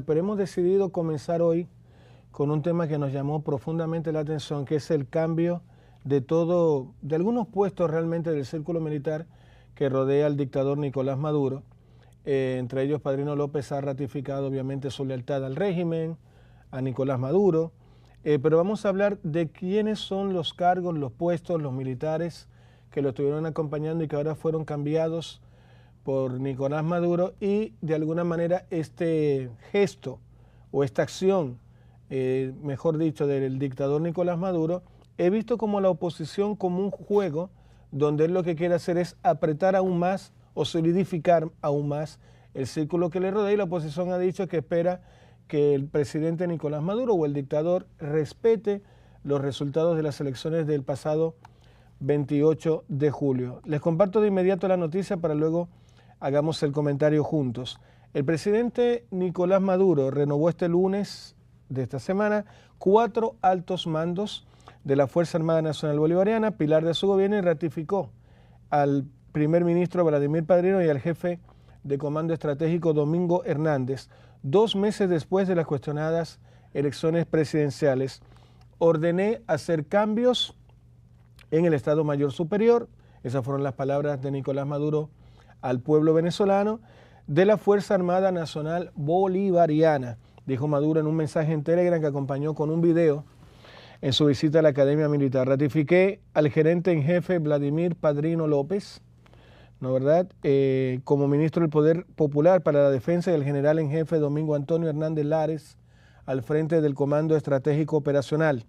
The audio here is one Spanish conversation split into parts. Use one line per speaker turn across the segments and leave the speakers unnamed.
Pero hemos decidido comenzar hoy con un tema que nos llamó profundamente la atención, que es el cambio de algunos puestos realmente del círculo militar que rodea al dictador Nicolás Maduro. Entre ellos, Padrino López ha ratificado obviamente su lealtad al régimen, a Nicolás Maduro, pero vamos a hablar de quiénes son los cargos, los puestos, los militares que lo estuvieron acompañando y que ahora fueron cambiados por Nicolás Maduro, y de alguna manera este gesto o esta acción, mejor dicho, del dictador Nicolás Maduro, he visto como la oposición como un juego donde él lo que quiere hacer es apretar aún más o solidificar aún más el círculo que le rodea, y la oposición ha dicho que espera que el presidente Nicolás Maduro o el dictador respete los resultados de las elecciones del pasado 28 de julio. Les comparto de inmediato la noticia para luego hagamos el comentario juntos. El presidente Nicolás Maduro renovó este lunes de esta semana 4 altos mandos de la Fuerza Armada Nacional Bolivariana, pilar de su gobierno, y ratificó al primer ministro Vladimir Padrino y al jefe de Comando Estratégico Domingo Hernández, 2 meses después de las cuestionadas elecciones presidenciales. Ordené hacer cambios en el Estado Mayor Superior, esas fueron las palabras de Nicolás Maduro al pueblo venezolano, de la Fuerza Armada Nacional Bolivariana, dijo Maduro en un mensaje en Telegram que acompañó con un video en su visita a la Academia Militar. Ratifiqué al gerente en jefe Vladimir Padrino López, ¿no verdad?, como ministro del Poder Popular para la Defensa, y el general en jefe Domingo Antonio Hernández Lares al frente del Comando Estratégico Operacional.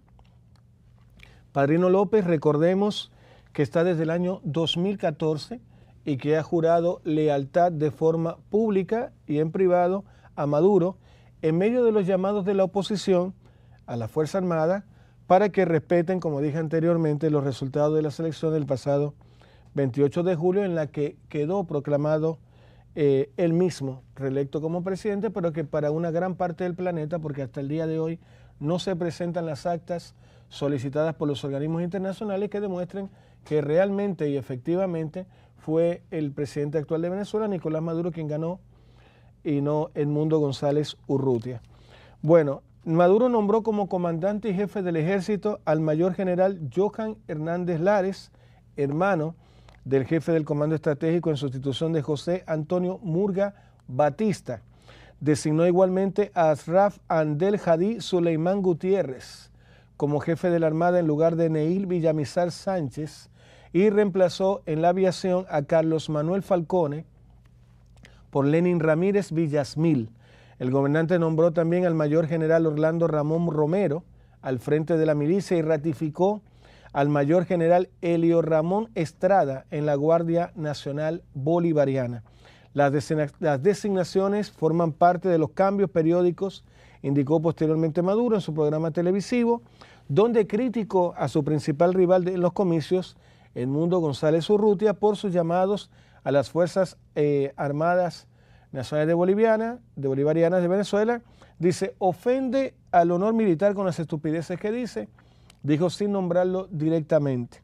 Padrino López, recordemos que está desde el año 2014 y que ha jurado lealtad de forma pública y en privado a Maduro en medio de los llamados de la oposición a la Fuerza Armada para que respeten, como dije anteriormente, los resultados de las elecciones del pasado 28 de julio, en la que quedó proclamado él mismo reelecto como presidente, pero que para una gran parte del planeta, porque hasta el día de hoy no se presentan las actas solicitadas por los organismos internacionales que demuestren que realmente y efectivamente fue el presidente actual de Venezuela, Nicolás Maduro, quien ganó, y no Edmundo González Urrutia. Bueno, Maduro nombró como comandante y jefe del ejército al mayor general Johan Hernández Lares, hermano del jefe del Comando Estratégico, en sustitución de José Antonio Murga Batista. Designó igualmente a Asraf Andel Hadi Suleimán Gutiérrez como jefe de la Armada en lugar de Neil Villamizar Sánchez, y reemplazó en la aviación a Carlos Manuel Falcone por Lenin Ramírez Villasmil. El gobernante nombró también al mayor general Orlando Ramón Romero al frente de la milicia y ratificó al mayor general Elio Ramón Estrada en la Guardia Nacional Bolivariana. Las designaciones forman parte de los cambios periódicos, indicó posteriormente Maduro en su programa televisivo, donde criticó a su principal rival en los comicios, Edmundo González Urrutia, por sus llamados a las Fuerzas Armadas Nacionales Bolivarianas de Venezuela. Dice, ofende al honor militar con las estupideces que dice, dijo sin nombrarlo directamente.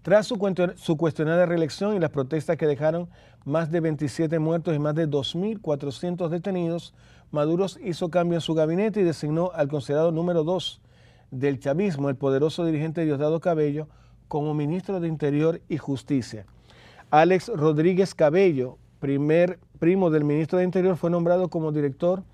Tras su cuestionada reelección y las protestas que dejaron más de 27 muertos y más de 2.400 detenidos, Maduro hizo cambio en su gabinete y designó al considerado número 2 del chavismo, el poderoso dirigente Diosdado Cabello, como ministro de Interior y Justicia. Alex Rodríguez Cabello, primo del ministro de Interior, fue nombrado como director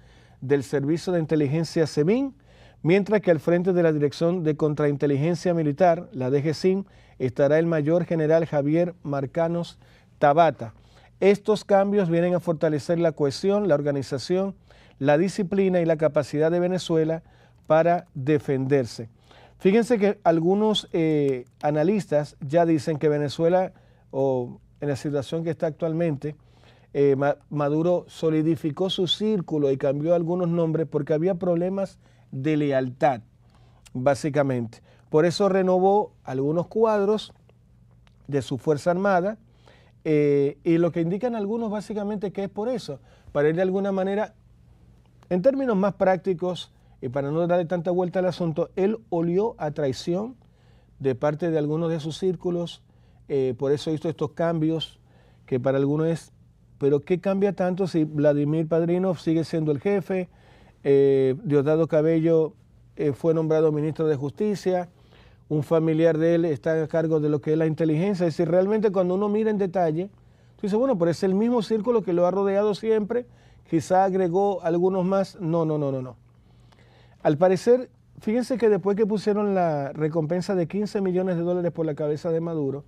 del Servicio de Inteligencia SEBIN, mientras que al frente de la Dirección de Contrainteligencia Militar, la DGCIM, estará el mayor general Javier Marcanos Tabata. Estos cambios vienen a fortalecer la cohesión, la organización, la disciplina y la capacidad de Venezuela para defenderse. Fíjense que algunos analistas ya dicen que Venezuela, o en la situación que está actualmente, Maduro solidificó su círculo y cambió algunos nombres porque había problemas de lealtad, básicamente. Por eso renovó algunos cuadros de su Fuerza Armada, y lo que indican algunos básicamente que es por eso, para ir de alguna manera, en términos más prácticos y para no darle tanta vuelta al asunto, él olió a traición de parte de algunos de sus círculos, por eso hizo estos cambios que para algunos es pero ¿qué cambia tanto si Vladimir Padrino sigue siendo el jefe? Diosdado Cabello fue nombrado ministro de Justicia, un familiar de él está a cargo de lo que es la inteligencia. Es decir, realmente cuando uno mira en detalle, tú dices, bueno, pero es el mismo círculo que lo ha rodeado siempre, quizá agregó algunos más. No. Al parecer, fíjense que después que pusieron la recompensa de $15 millones por la cabeza de Maduro,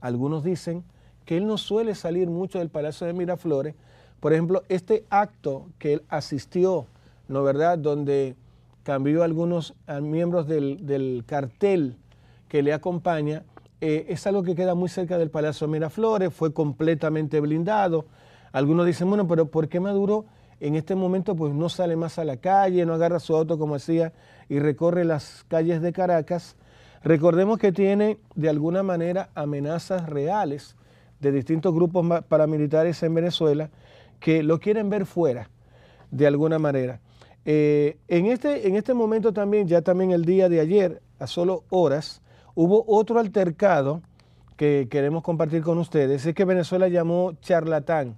algunos dicen que él no suele salir mucho del Palacio de Miraflores. Por ejemplo, este acto que él asistió, ¿no verdad?, donde cambió a algunos miembros del cartel que le acompaña, es algo que queda muy cerca del Palacio de Miraflores, fue completamente blindado. Algunos dicen, bueno, pero ¿por qué Maduro en este momento pues no sale más a la calle, no agarra su auto como decía y recorre las calles de Caracas? Recordemos que tiene de alguna manera amenazas reales de distintos grupos paramilitares en Venezuela que lo quieren ver fuera de alguna manera. En este momento también, ya también el día de ayer, a solo horas, hubo otro altercado que queremos compartir con ustedes. Es que Venezuela llamó charlatán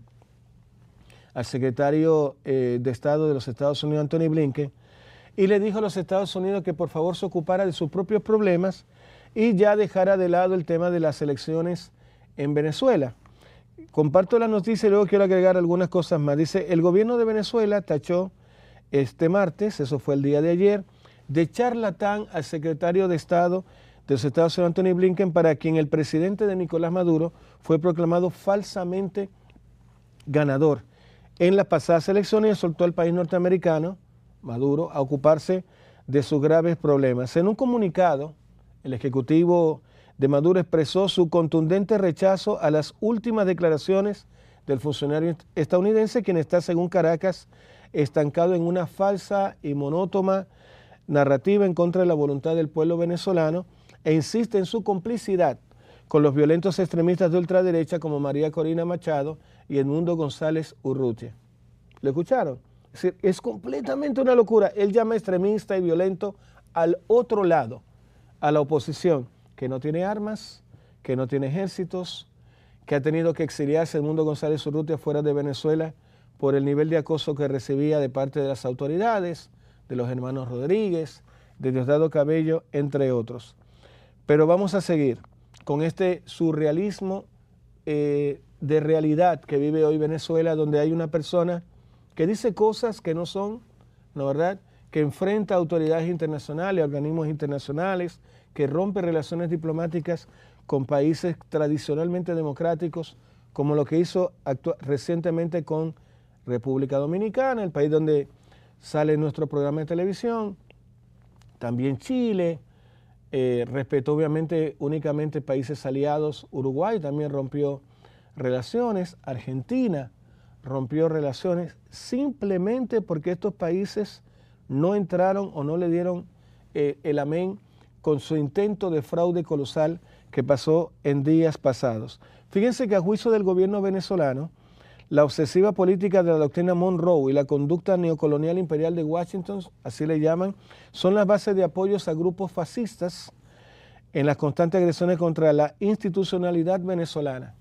al secretario de Estado de los Estados Unidos, Anthony Blinken, y le dijo a los Estados Unidos que por favor se ocupara de sus propios problemas y ya dejara de lado el tema de las elecciones en Venezuela. Comparto la noticia y luego quiero agregar algunas cosas más. Dice, el gobierno de Venezuela tachó este martes, eso fue el día de ayer, de charlatán al secretario de Estado de los Estados Unidos, Anthony Blinken, para quien el presidente de Nicolás Maduro fue proclamado falsamente ganador en las pasadas elecciones y soltó al país norteamericano, Maduro, a ocuparse de sus graves problemas. En un comunicado, el ejecutivo de Maduro expresó su contundente rechazo a las últimas declaraciones del funcionario estadounidense, quien está, según Caracas, estancado en una falsa y monótona narrativa en contra de la voluntad del pueblo venezolano e insiste en su complicidad con los violentos extremistas de ultraderecha como María Corina Machado y Edmundo González Urrutia. ¿Lo escucharon? Es decir, es completamente una locura. Él llama extremista y violento al otro lado, a la oposición, que no tiene armas, que no tiene ejércitos, que ha tenido que exiliarse Edmundo González Urrutia fuera de Venezuela por el nivel de acoso que recibía de parte de las autoridades, de los hermanos Rodríguez, de Diosdado Cabello, entre otros. Pero vamos a seguir con este surrealismo de realidad que vive hoy Venezuela, donde hay una persona que dice cosas que no son, ¿no verdad?, que enfrenta a autoridades internacionales, organismos internacionales, que rompe relaciones diplomáticas con países tradicionalmente democráticos, como lo que hizo recientemente con República Dominicana, el país donde sale nuestro programa de televisión, también Chile, respetó obviamente únicamente países aliados. Uruguay también rompió relaciones, Argentina rompió relaciones simplemente porque estos países no entraron o no le dieron el amén con su intento de fraude colosal que pasó en días pasados. Fíjense que a juicio del gobierno venezolano, la obsesiva política de la doctrina Monroe y la conducta neocolonial imperial de Washington, así le llaman, son las bases de apoyos a grupos fascistas en las constantes agresiones contra la institucionalidad venezolana,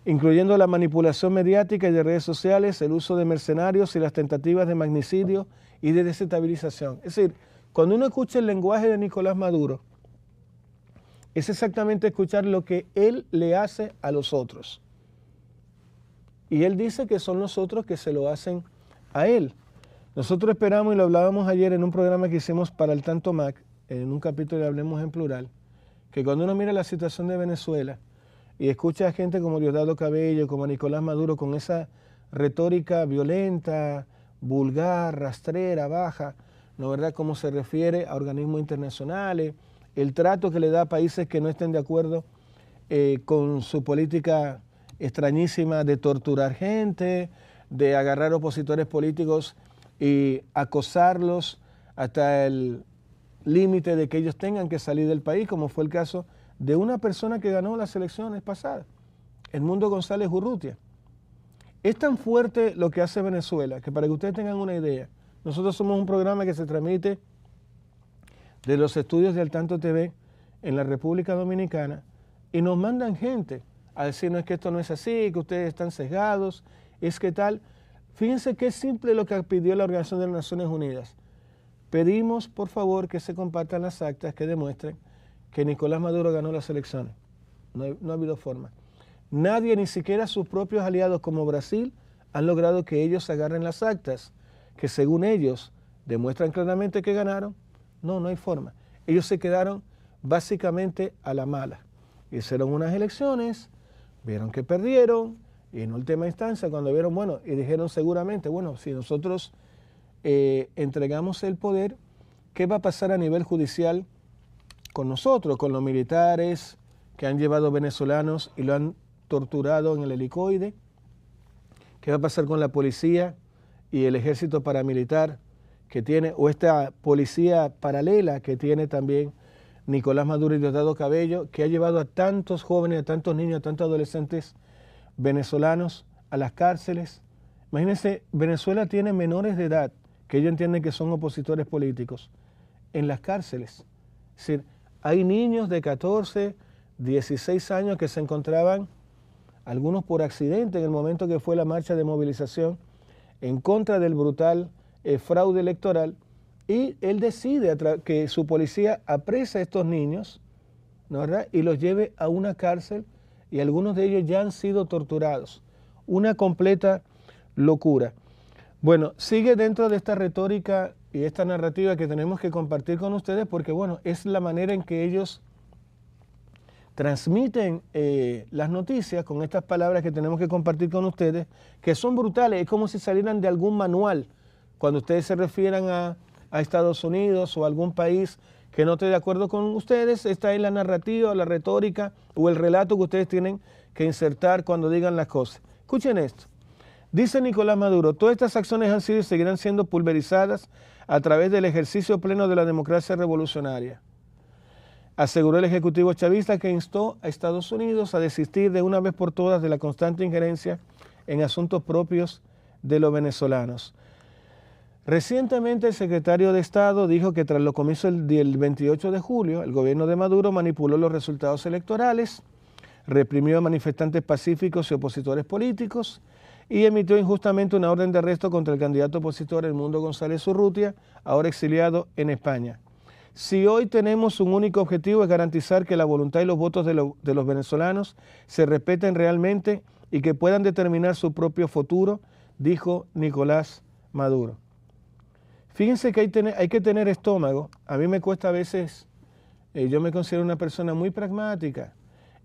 incluyendo la manipulación mediática y de redes sociales, el uso de mercenarios y las tentativas de magnicidio y de desestabilización. Es decir, cuando uno escucha el lenguaje de Nicolás Maduro, es exactamente escuchar lo que él le hace a los otros. Y él dice que son los otros que se lo hacen a él. Nosotros esperamos, y lo hablábamos ayer en un programa que hicimos para el Tanto Mac, en un capítulo de Hablemos en Plural, que cuando uno mira la situación de Venezuela y escucha a gente como Diosdado Cabello, como Nicolás Maduro, con esa retórica violenta, vulgar, rastrera, baja, ¿no verdad?, cómo se refiere a organismos internacionales, el trato que le da a países que no estén de acuerdo con su política extrañísima de torturar gente, de agarrar opositores políticos y acosarlos hasta el límite de que ellos tengan que salir del país, como fue el caso de una persona que ganó las elecciones pasadas, Edmundo González Urrutia. Es tan fuerte lo que hace Venezuela, que para que ustedes tengan una idea, nosotros somos un programa que se transmite de los estudios de Al Tanto TV en la República Dominicana y nos mandan gente a decir, no, es que esto no es así, que ustedes están sesgados, es que tal. Fíjense qué simple lo que pidió la Organización de las Naciones Unidas. Pedimos, por favor, que se compartan las actas que demuestren que Nicolás Maduro ganó las elecciones. No ha habido forma. Nadie, ni siquiera sus propios aliados como Brasil, han logrado que ellos agarren las actas, que según ellos demuestran claramente que ganaron. No hay forma. Ellos se quedaron básicamente a la mala. Hicieron unas elecciones, vieron que perdieron, y en última instancia, cuando vieron, bueno, y dijeron seguramente, bueno, si nosotros entregamos el poder, ¿qué va a pasar a nivel judicial con nosotros, con los militares que han llevado venezolanos y lo han torturado en el helicoide? ¿Qué va a pasar con la policía y el ejército paramilitar que tiene, o esta policía paralela que tiene también Nicolás Maduro y Diosdado Cabello, que ha llevado a tantos jóvenes, a tantos niños, a tantos adolescentes venezolanos a las cárceles? Imagínense, Venezuela tiene menores de edad que ellos entienden que son opositores políticos en las cárceles. Es decir, hay niños de 14, 16 años que se encontraban, algunos por accidente, en el momento que fue la marcha de movilización en contra del brutal fraude electoral, y él decide que su policía apresa a estos niños, ¿no, verdad?, y los lleve a una cárcel, y algunos de ellos ya han sido torturados. Una completa locura. Bueno, sigue dentro de esta retórica y esta narrativa que tenemos que compartir con ustedes, porque bueno, es la manera en que ellos transmiten las noticias con estas palabras que tenemos que compartir con ustedes, que son brutales. Es como si salieran de algún manual. Cuando ustedes se refieran a Estados Unidos o a algún país que no esté de acuerdo con ustedes, está en la narrativa, la retórica o el relato que ustedes tienen que insertar cuando digan las cosas. Escuchen esto. Dice Nicolás Maduro, todas estas acciones han sido y seguirán siendo pulverizadas a través del ejercicio pleno de la democracia revolucionaria. Aseguró el ejecutivo chavista, que instó a Estados Unidos a desistir de una vez por todas de la constante injerencia en asuntos propios de los venezolanos. Recientemente el secretario de Estado dijo que tras los comicios del 28 de julio, el gobierno de Maduro manipuló los resultados electorales, reprimió a manifestantes pacíficos y opositores políticos y emitió injustamente una orden de arresto contra el candidato opositor Edmundo González Urrutia, ahora exiliado en España. Si hoy tenemos un único objetivo, es garantizar que la voluntad y los votos de los venezolanos se respeten realmente y que puedan determinar su propio futuro, dijo Nicolás Maduro. Fíjense que hay que tener estómago. A mí me cuesta a veces, yo me considero una persona muy pragmática,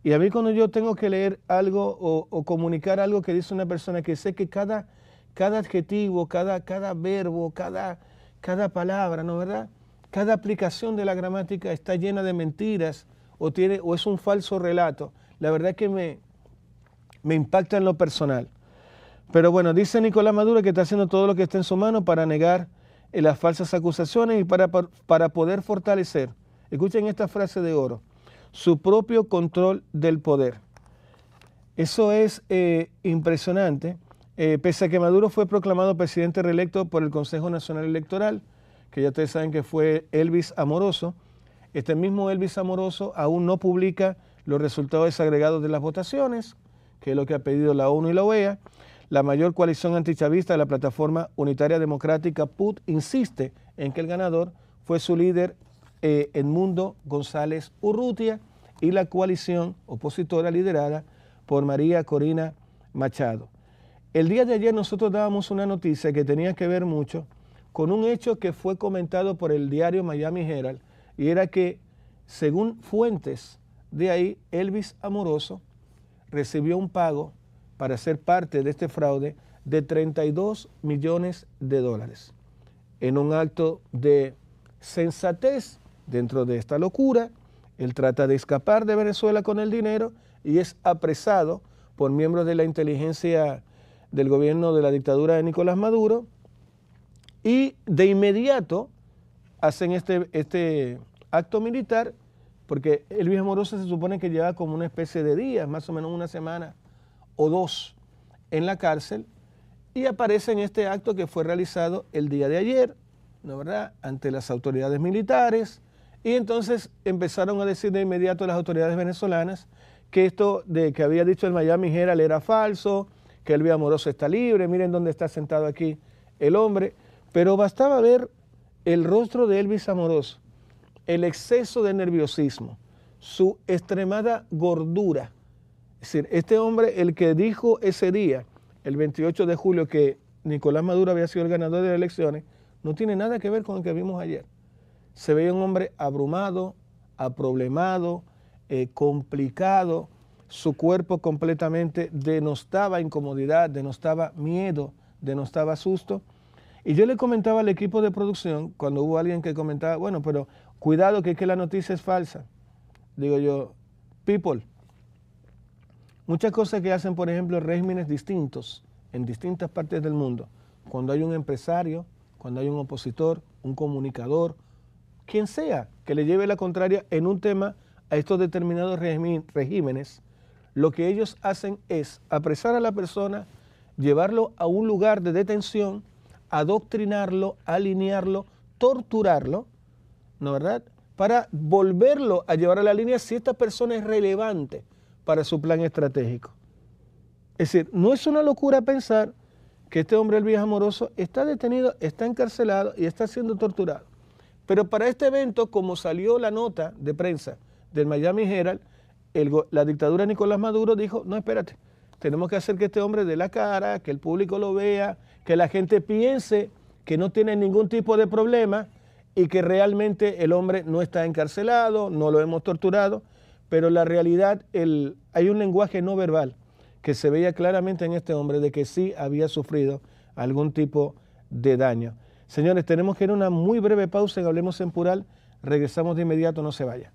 y a mí cuando yo tengo que leer algo o comunicar algo que dice una persona, que sé que cada adjetivo, cada verbo, cada palabra, ¿no, verdad?, cada aplicación de la gramática está llena de mentiras o es un falso relato, la verdad es que me impacta en lo personal. Pero bueno, dice Nicolás Maduro que está haciendo todo lo que está en su mano para negar las falsas acusaciones y para poder fortalecer, escuchen esta frase de oro, su propio control del poder. Eso es impresionante. Pese a que Maduro fue proclamado presidente reelecto por el Consejo Nacional Electoral, que ya ustedes saben que fue Elvis Amoroso, este mismo Elvis Amoroso aún no publica los resultados desagregados de las votaciones, que es lo que ha pedido la ONU y la OEA. La mayor coalición antichavista de la Plataforma Unitaria Democrática, PUT, insiste en que el ganador fue su líder Edmundo González Urrutia, y la coalición opositora liderada por María Corina Machado. El día de ayer nosotros dábamos una noticia que tenía que ver mucho con un hecho que fue comentado por el diario Miami Herald, y era que, según fuentes de ahí, Elvis Amoroso recibió un pago para ser parte de este fraude de $32 millones. En un acto de sensatez dentro de esta locura, él trata de escapar de Venezuela con el dinero y es apresado por miembros de la inteligencia del gobierno de la dictadura de Nicolás Maduro, y de inmediato hacen este acto militar, porque Elvis Amoroso se supone que lleva como una especie de días, más o menos una semana o dos en la cárcel, y aparece en este acto que fue realizado el día de ayer, ¿no, verdad?, ante las autoridades militares, y entonces empezaron a decir de inmediato las autoridades venezolanas que esto de que había dicho el Miami Herald era falso, que Elvis Amoroso está libre, miren dónde está sentado aquí el hombre, pero bastaba ver el rostro de Elvis Amoroso, el exceso de nerviosismo, su extremada gordura. Es decir, este hombre, el que dijo ese día, el 28 de julio, que Nicolás Maduro había sido el ganador de las elecciones, no tiene nada que ver con el que vimos ayer. Se veía un hombre abrumado, aproblemado, complicado, su cuerpo completamente denostaba incomodidad, denostaba miedo, denostaba susto. Y yo le comentaba al equipo de producción, cuando hubo alguien que comentaba, bueno, pero cuidado que la noticia es falsa. Digo yo, people, muchas cosas que hacen, por ejemplo, regímenes distintos en distintas partes del mundo, cuando hay un empresario, cuando hay un opositor, un comunicador, quien sea que le lleve la contraria en un tema a estos determinados regímenes, lo que ellos hacen es apresar a la persona, llevarlo a un lugar de detención, adoctrinarlo, alinearlo, torturarlo, ¿no verdad?, para volverlo a llevar a la línea si esta persona es relevante para su plan estratégico. Es decir, no es una locura pensar que este hombre, Elvis Amoroso, está detenido, está encarcelado y está siendo torturado. Pero para este evento, como salió la nota de prensa del Miami Herald, la dictadura de Nicolás Maduro dijo, no, espérate, tenemos que hacer que este hombre dé la cara, que el público lo vea, que la gente piense que no tiene ningún tipo de problema y que realmente el hombre no está encarcelado, no lo hemos torturado, pero la realidad, hay un lenguaje no verbal que se veía claramente en este hombre de que sí había sufrido algún tipo de daño. Señores, tenemos que ir a una muy breve pausa en Hablemos en Plural. Regresamos de inmediato, no se vaya.